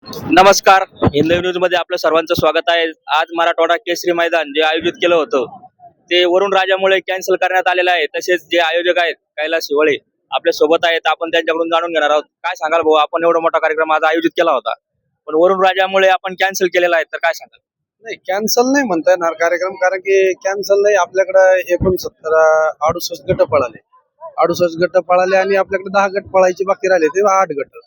नमस्कार. हिंदवी न्यूज मध्ये आपलं सर्वांचं स्वागत आहे. आज मराठवाडा केसरी मैदान जे आयोजित केलं होतं ते वरुण राजामुळे कॅन्सल करण्यात आलेलं आहे. तसेच जे आयोजक आहेत कैलास शिवळे आपल्या सोबत आहेत. आपण त्यांच्याकडून जाणून घेणार आहोत. काय सांगाल भाऊ, आपण एवढा मोठा कार्यक्रम आज आयोजित केला होता पण वरुण राजामुळे आपण कॅन्सल केलेला आहे, तर काय सांगाल? नाही, कॅन्सल नाही म्हणता येणार कार्यक्रम, कारण की कॅन्सल नाही. आपल्याकडे 68 गट पळाले, 68 गट पळाले आणि आपल्याकडे 10 गट पळायचे बाकी राहिले, ते 8 गट.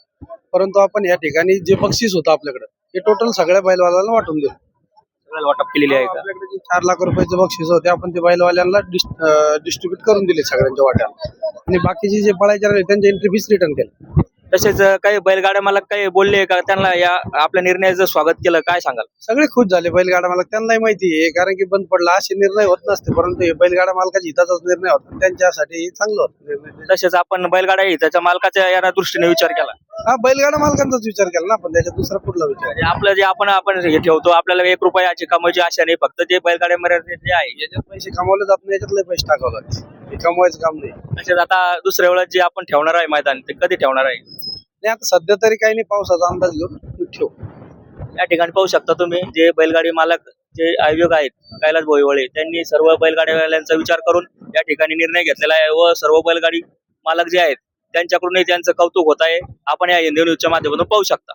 परंतु आपण या ठिकाणी जे बक्षीस होतं आपल्याकडे ते टोटल सगळ्या बैलवाल्यांना वाटून दिलं. सगळ्याला वाटप केलेली आहे का? आपल्याकडे जे 4 लाख रुपयाचे बक्षीस होते आपण ते बैलवाल्यांना डिस्ट्रीब्युट करून दिले सगळ्यांच्या वाट्याला, आणि बाकीचे जे पळायचे राहिले त्यांच्या एंट्री फीस रिटर्न केलं. तसेच काही बैलगाड्या मला काही बोलले का त्यांना या आपल्या निर्णयाचं स्वागत केलं, काय सांगाल? सगळे खुश झाले बैलगाडा मालक, त्यांनाही माहिती आहे कारण की बंद पडला असे निर्णय होत नसते, परंतु हे बैलगाडा मालकाच्या हिताचाच निर्णय होता, त्यांच्यासाठी चांगलं होतं निर्णय. तसेच आपण बैलगाड्या त्याच्या मालकाच्या या दृष्टीने विचार केला. हा, बैलगाडा मालकांचाच विचार केला ना आपण, त्याच्यात दुसरा कुठला विचार? म्हणजे आपलं जे आपण हे ठेवतो, आपल्याला 1 रुपयाची कमाईची आशा नाही, फक्त जे बैलगाड्यामध्ये जे आहे याच्यात पैसे कमावले जात नाही, याच्यातले पैसे टाकावं लागते, हे कमवायचं काम नाही. तसेच आता दुसऱ्या वेळेस जे आपण ठेवणार आहे मैदान, ते कधी ठेवणार आहे? नाही, आता सध्या तरी काही नाही, पावसाचा अंदाज घेऊन ठेवू. या ठिकाणी पाहू शकता तुम्ही, जे बैलगाडी मालक जे आयोजक आहेत कैलास भोईवळे, त्यांनी सर्व बैलगाड्यावाल्यांचा विचार करून या ठिकाणी निर्णय घेतलेला आहे व सर्व बैलगाडी मालक जे आहेत त्यांच्याकडूनही त्यांचं कौतुक होत आहे. आपण या हिंदी न्यूजच्या माध्यमातून पाहू शकता.